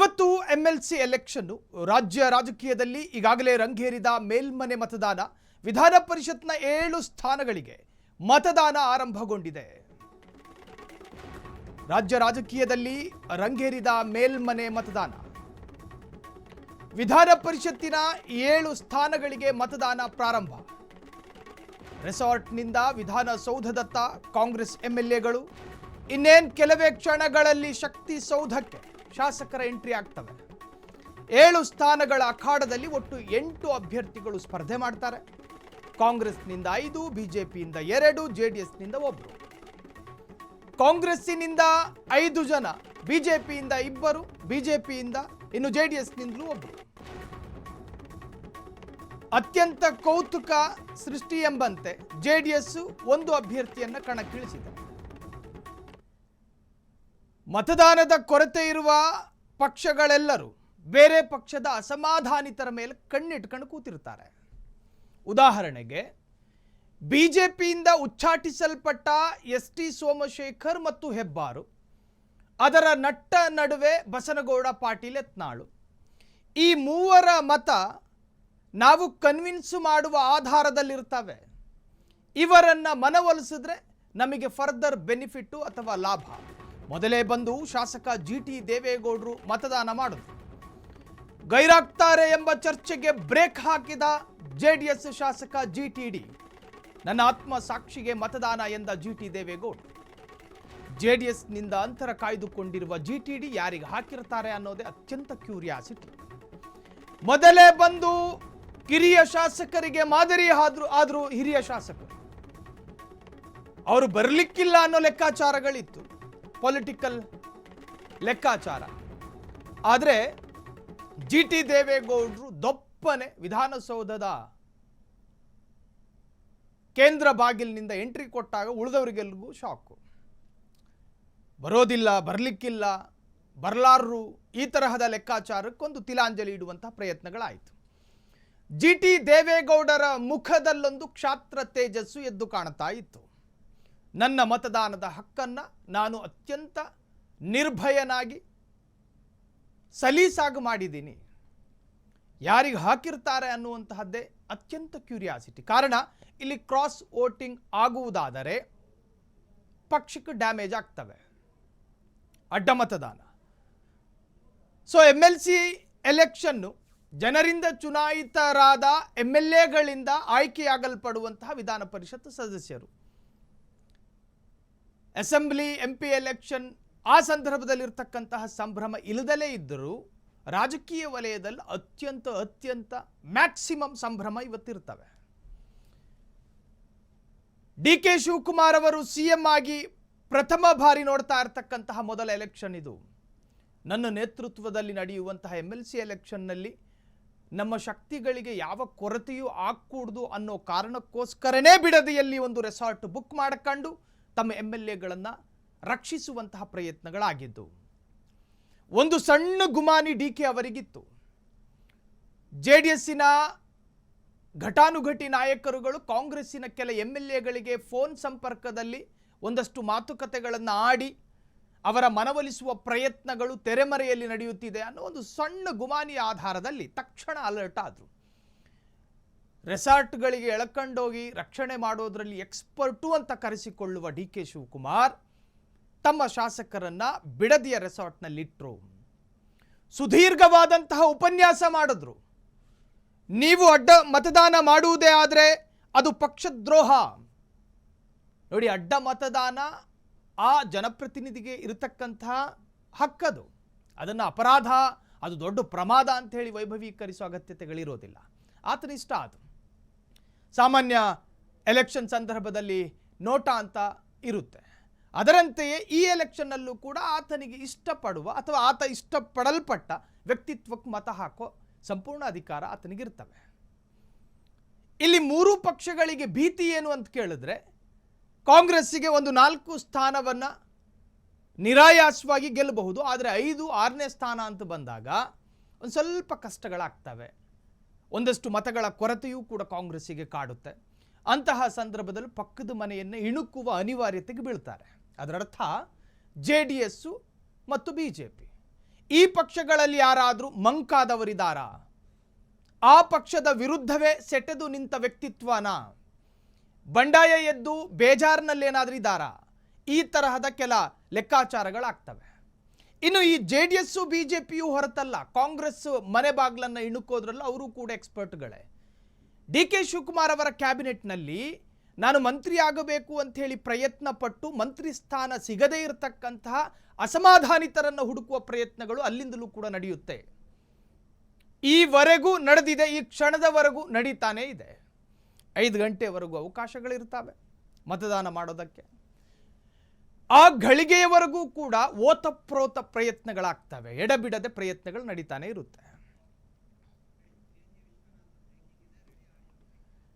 ಇವತ್ತು MLC election ರಾಜ್ಯ ರಾಜಕೀಯದಲ್ಲಿ ಈಗಾಗಲೇ ರಂಗೇರಿದ ಮೇಲ್ಮನೆ ಮತದಾನ. ವಿಧಾನ ಪರಿಷತ್ನ 7 ಸ್ಥಾನಗಳಿಗೆ ಮತದಾನ ಆರಂಭಗೊಂಡಿದೆ. ರಾಜ್ಯ ರಾಜಕೀಯದಲ್ಲಿ ರಂಗೇರಿದ ಮೇಲ್ಮನೆ ಮತದಾನ. ವಿಧಾನ ಪರಿಷತ್ತಿನ 7 ಸ್ಥಾನಗಳಿಗೆ ಮತದಾನ ಪ್ರಾರಂಭ. ರೆಸಾರ್ಟ್ನಿಂದ ವಿಧಾನಸೌಧದತ್ತ ಕಾಂಗ್ರೆಸ್ ಎಂಎಲ್ಎಗಳು, ಇನ್ನೇನು ಕೆಲವೇ ಕ್ಷಣಗಳಲ್ಲಿ ಶಕ್ತಿ ಸೌಧಕ್ಕೆ ಶಾಸಕರ ಎಂಟ್ರಿ ಆಗ್ತವೆ. 7 ಸ್ಥಾನಗಳ ಅಖಾಡದಲ್ಲಿ ಒಟ್ಟು 8 ಅಭ್ಯರ್ಥಿಗಳು ಸ್ಪರ್ಧೆ ಮಾಡ್ತಾರೆ. ಕಾಂಗ್ರೆಸ್ನಿಂದ 5, ಬಿಜೆಪಿಯಿಂದ 2, ಜೆಡಿಎಸ್ನಿಂದ 1. ಕಾಂಗ್ರೆಸ್ಸಿನಿಂದ 5 ಜನ, ಬಿಜೆಪಿಯಿಂದ 2, ಬಿಜೆಪಿಯಿಂದ ಇನ್ನು ಜೆಡಿಎಸ್ನಿಂದಲೂ 1. ಅತ್ಯಂತ ಕೌತುಕ ಸೃಷ್ಟಿ ಎಂಬಂತೆ ಜೆಡಿಎಸ್ 1 ಅಭ್ಯರ್ಥಿಯನ್ನು ಕಣಕ್ಕಿಳಿಸಿದೆ. ಮತದಾನದ ಕೊರತೆ ಇರುವ ಪಕ್ಷಗಳೆಲ್ಲರೂ ಬೇರೆ ಪಕ್ಷದ ಅಸಮಾಧಾನಿತರ ಮೇಲೆ ಕಣ್ಣಿಟ್ಕೊಂಡು ಕೂತಿರ್ತಾರೆ. ಉದಾಹರಣೆಗೆ ಬಿಜೆಪಿಯಿಂದ ಉಚ್ಚಾಟಿಸಲ್ಪಟ್ಟ ಎಸ್.ಟಿ. ಸೋಮಶೇಖರ್ ಮತ್ತು ಹೆಬ್ಬಾರು, ಅದರ ನಟ್ಟ ನಡುವೆ ಬಸನಗೌಡ ಪಾಟೀಲ್ ಯತ್ನಾಳು. ಈ 3 ಮತ ನಾವು ಕನ್ವಿನ್ಸ್ ಮಾಡುವ ಆಧಾರದಲ್ಲಿರ್ತವೆ. ಇವರನ್ನು ಮನವೊಲಿಸಿದ್ರೆ ನಮಗೆ ಫರ್ದರ್ ಬೆನಿಫಿಟ್ಟು ಅಥವಾ ಲಾಭ. ಮೊದಲೇ ಬಂದು ಶಾಸಕ ಜಿ.ಟಿ. ದೇವೇಗೌಡರು ಮತದಾನ ಮಾಡಿದ್ರು. ಗೈರಾಗ್ತಾರೆ ಎಂಬ ಚರ್ಚೆಗೆ ಬ್ರೇಕ್ ಹಾಕಿದ ಜೆಡಿಎಸ್ ಶಾಸಕ ಜಿಟಿಡಿ. ನನ್ನ ಆತ್ಮ ಸಾಕ್ಷಿಗೆ ಮತದಾನ ಎಂದ ಜಿ.ಟಿ. ದೇವೇಗೌಡರು. ಜೆಡಿಎಸ್ನಿಂದ ಅಂತರ ಕಾಯ್ದುಕೊಂಡಿರುವ ಜಿಟಿಡಿ ಯಾರಿಗೆ ಹಾಕಿರ್ತಾರೆ ಅನ್ನೋದೇ ಅತ್ಯಂತ ಕ್ಯೂರಿಯಾಸಿಟಿ. ಮೊದಲೇ ಬಂದು ಕಿರಿಯ ಶಾಸಕರಿಗೆ ಮಾದರಿ ಆದರೂ ಹಿರಿಯ ಶಾಸಕರು ಅವರು ಬರಲಿಕ್ಕಿಲ್ಲ ಅನ್ನೋ ಲೆಕ್ಕಾಚಾರಗಳಿತ್ತು, ಪೊಲಿಟಿಕಲ್ ಲೆಕ್ಕಾಚಾರ. ಆದರೆ ಜಿ.ಟಿ. ದೇವೇಗೌಡರು ದೊಪ್ಪನೆ ವಿಧಾನಸೌಧದ ಕೇಂದ್ರ ಬಾಗಿಲಿನಿಂದ ಎಂಟ್ರಿ ಕೊಟ್ಟಾಗ ಉಳಿದವರಿಗೆಲ್ಲರಿಗೂ ಶಾಕು. ಬರೋದಿಲ್ಲ, ಬರಲಿಕ್ಕಿಲ್ಲ, ಬರಲಾರರು, ಈ ತರಹದ ಲೆಕ್ಕಾಚಾರಕ್ಕೊಂದು ತಿಲಾಂಜಲಿ ಇಡುವಂತಹ ಪ್ರಯತ್ನಗಳಾಯಿತು. ಜಿ.ಟಿ. ದೇವೇಗೌಡರ ಮುಖದಲ್ಲೊಂದು ಕ್ಷಾತ್ರ ತೇಜಸ್ಸು ಎದ್ದು ಕಾಣ್ತಾ ಇತ್ತು. ನನ್ನ ಮತದಾನದ ಹಕ್ಕನ್ನು ನಾನು ಅತ್ಯಂತ ನಿರ್ಭಯನಾಗಿ ಸಲೀಸಾಗಿ ಮಾಡಿದ್ದೀನಿ. ಯಾರಿಗೆ ಹಾಕಿರ್ತಾರೆ ಅನ್ನುವಂತಹದ್ದೇ ಅತ್ಯಂತ ಕ್ಯೂರಿಯಾಸಿಟಿ. ಕಾರಣ ಇಲ್ಲಿ ಕ್ರಾಸ್ ವೋಟಿಂಗ್ ಆಗುವುದಾದರೆ ಪಕ್ಷಕ್ಕೆ ಡ್ಯಾಮೇಜ್ ಆಗ್ತವೆ, ಅಡ್ಡ ಮತದಾನ. ಸೊ ಎಂಎಲ್ಸಿ ಎಲೆಕ್ಷನ್ನು ಜನರಿಂದ ಚುನಾಯಿತರಾದ ಎಂಎಲ್ಎಗಳಿಂದ ಆಯ್ಕೆಯಾಗಲ್ಪಡುವಂತಹ ವಿಧಾನ ಪರಿಷತ್ ಸದಸ್ಯರು. ಅಸೆಂಬ್ಲಿ ಎಂಪಿ ಎಲೆಕ್ಷನ್ ಆ ಸಂದರ್ಭದಲ್ಲಿರ್ತಕ್ಕಂತಹ ಸಂಭ್ರಮ ಇಲ್ಲದಲೇ ಇದ್ದರೂ ರಾಜಕೀಯ ವಲಯದಲ್ಲಿ ಅತ್ಯಂತ ಮ್ಯಾಕ್ಸಿಮಮ್ ಸಂಭ್ರಮ ಇವತ್ತಿರ್ತವೆ. ಡಿ.ಕೆ. ಶಿವಕುಮಾರ್ ಅವರು ಸಿಎಂ ಆಗಿ ಪ್ರಥಮ ಬಾರಿ ನೋಡ್ತಾ ಇರತಕ್ಕಂತಹ ಮೊದಲ ಎಲೆಕ್ಷನ್ ಇದು. ನನ್ನ ನೇತೃತ್ವದಲ್ಲಿ ನಡೆಯುವಂತಹ ಎಂಎಲ್ಸಿ ಎಲೆಕ್ಷನ್ನಲ್ಲಿ ನಮ್ಮ ಶಕ್ತಿಗಳಿಗೆ ಯಾವ ಕೊರತೆಯೂ ಆಗಕೂಡದು ಅನ್ನೋ ಕಾರಣಕ್ಕೋಸ್ಕರನೇ ಬಿಡದಿಯಲ್ಲಿ ಒಂದು ರೆಸಾರ್ಟ್ ಬುಕ್ ಮಾಡಿಕೊಂಡು ತಮ್ಮ ಎಂಎಲ್ಎಗಳನ್ನು ರಕ್ಷಿಸುವಂತಹ ಪ್ರಯತ್ನಗಳಾಗಿದ್ದು. ಒಂದು ಸಣ್ಣ ಗುಮಾನಿ ಡಿ.ಕೆ. ಅವರಿಗಿತ್ತು. ಜೆಡಿಎಸ್ಸಿನ ಘಟಾನುಘಟಿ ನಾಯಕರುಗಳು ಕಾಂಗ್ರೆಸ್ಸಿನ ಕೆಲ ಎಂಎಲ್ಎಗಳಿಗೆ ಫೋನ್ ಸಂಪರ್ಕದಲ್ಲಿ ಒಂದಷ್ಟು ಮಾತುಕತೆಗಳನ್ನು ಆಡಿ ಅವರ ಮನವೊಲಿಸುವ ಪ್ರಯತ್ನಗಳು ತೆರೆಮರೆಯಲ್ಲಿ ನಡೆಯುತ್ತಿದೆ ಅನ್ನೋ ಒಂದು ಸಣ್ಣ ಗುಮಾನಿಯ ಆಧಾರದಲ್ಲಿ ತಕ್ಷಣ ಅಲರ್ಟ್ ಆದರು. ರೆಸಾರ್ಟ್ಗಳಿಗೆ ಎಳ್ಕೊಂಡೋಗಿ ರಕ್ಷಣೆ ಮಾಡೋದರಲ್ಲಿ ಎಕ್ಸ್ಪರ್ಟು ಅಂತ ಕರೆಸಿಕೊಳ್ಳುವ ಡಿ.ಕೆ. ಶಿವಕುಮಾರ್ ತಮ್ಮ ಶಾಸಕರನ್ನ ಬಿಡದಿಯ ರೆಸಾರ್ಟ್ನಲ್ಲಿಟ್ಟರು. ಸುದೀರ್ಘವಾದಂತಹ ಉಪನ್ಯಾಸ ಮಾಡಿದ್ರು. ನೀವು ಅಡ್ಡ ಮತದಾನ ಮಾಡುವುದೇ ಆದರೆ ಅದು ಪಕ್ಷದ್ರೋಹ. ನೋಡಿ, ಅಡ್ಡ ಮತದಾನ ಆ ಜನಪ್ರತಿನಿಧಿಗೆ ಇರತಕ್ಕಂತಹ ಹಕ್ಕದು. ಅದನ್ನು ಅಪರಾಧ, ಅದು ದೊಡ್ಡ ಪ್ರಮಾದ ಅಂತ ಹೇಳಿ ವೈಭವೀಕರಿಸುವ ಅಗತ್ಯತೆಗಳಿರೋದಿಲ್ಲ. ಆತನಿಷ್ಟ ಅದು. ಸಾಮಾನ್ಯ ಎಲೆಕ್ಷನ್ ಸಂದರ್ಭದಲ್ಲಿ ನೋಟಾ ಅಂತ ಇರುತ್ತೆ. ಅದರಂತೆಯೇ ಈ ಎಲೆಕ್ಷನ್ನಲ್ಲೂ ಕೂಡ ಆತನಿಗೆ ಇಷ್ಟಪಡುವ ಅಥವಾ ಆತ ಇಷ್ಟಪಡಲ್ಪಟ್ಟ ವ್ಯಕ್ತಿತ್ವಕ್ಕೆ ಮತ ಹಾಕೋ ಸಂಪೂರ್ಣ ಅಧಿಕಾರ ಆತನಿಗಿರ್ತವೆ. ಇಲ್ಲಿ 3 ಪಕ್ಷಗಳಿಗೆ ಭೀತಿ ಏನು ಅಂತ ಕೇಳಿದ್ರೆ, ಕಾಂಗ್ರೆಸ್ಸಿಗೆ ಒಂದು 4 ಸ್ಥಾನವನ್ನು ನಿರಾಯಾಸವಾಗಿ ಗೆಲ್ಲಬಹುದು. ಆದರೆ 5, 6ನೇ ಸ್ಥಾನ ಅಂತ ಬಂದಾಗ ಒಂದು ಸ್ವಲ್ಪ ಕಷ್ಟಗಳಾಗ್ತವೆ. ಒಂದಷ್ಟು ಮತಗಳ ಕೊರತೆಯೂ ಕೂಡ ಕಾಂಗ್ರೆಸ್ಸಿಗೆ ಕಾಡುತ್ತೆ. ಅಂತಹ ಸಂದರ್ಭದಲ್ಲಿ ಪಕ್ಕದ ಮನೆಯನ್ನು ಇಣುಕುವ ಅನಿವಾರ್ಯತೆಗೆ ಬೀಳ್ತಾರೆ. ಅದರರ್ಥ ಜೆ ಡಿ ಎಸ್ಸು ಮತ್ತು ಬಿ ಜೆ ಪಿ ಈ ಪಕ್ಷಗಳಲ್ಲಿ ಯಾರಾದರೂ ಮಂಕಾದವರಿದ್ದಾರಾ? ಆ ಪಕ್ಷದ ವಿರುದ್ಧವೇ ಸೆಟೆದು ನಿಂತ ವ್ಯಕ್ತಿತ್ವನ ಬಂಡಾಯ ಎದ್ದು ಬೇಜಾರಿನಲ್ಲೇನಾದರೂ ಇದ್ದಾರಾ? ಈ ತರಹದ ಕೆಲ ಲೆಕ್ಕಾಚಾರಗಳಾಗ್ತವೆ. ಇನ್ನು ಈ JDS BJPಯು ಹೊರತಲ್ಲ, ಕಾಂಗ್ರೆಸ್ ಮನೆ ಬಾಗ್ಲನ್ನು ಇಣುಕೋದ್ರಲ್ಲ ಅವರು ಕೂಡ ಎಕ್ಸ್ಪರ್ಟ್ಗಳೇ. DK ಶಿವಕುಮಾರ್ ಅವರ ಕ್ಯಾಬಿನೆಟ್ನಲ್ಲಿ ನಾನು ಮಂತ್ರಿ ಆಗಬೇಕು ಅಂತ ಹೇಳಿ ಪ್ರಯತ್ನ ಪಟ್ಟು ಮಂತ್ರಿ ಸ್ಥಾನ ಸಿಗದೇ ಇರತಕ್ಕಂತಹ ಅಸಮಾಧಾನಿತರನ್ನು ಹುಡುಕುವ ಪ್ರಯತ್ನಗಳು ಅಲ್ಲಿಂದಲೂ ಕೂಡ ನಡೆಯುತ್ತೆ. ಈವರೆಗೂ ನಡೆದಿದೆ, ಈ ಕ್ಷಣದವರೆಗೂ ನಡೀತಾನೇ ಇದೆ. 5 ಗಂಟೆವರೆಗೂ ಅವಕಾಶಗಳಿರ್ತವೆ ಮತದಾನ ಮಾಡೋದಕ್ಕೆ. ಆ ಗಳಿಗೆಯವರೆಗೂ ಕೂಡ ಓತಪ್ರೋತ ಪ್ರಯತ್ನಗಳಾಗ್ತವೆ, ಎಡಬಿಡದೆ ಪ್ರಯತ್ನಗಳು ನಡೀತಾನೆ ಇರುತ್ತೆ.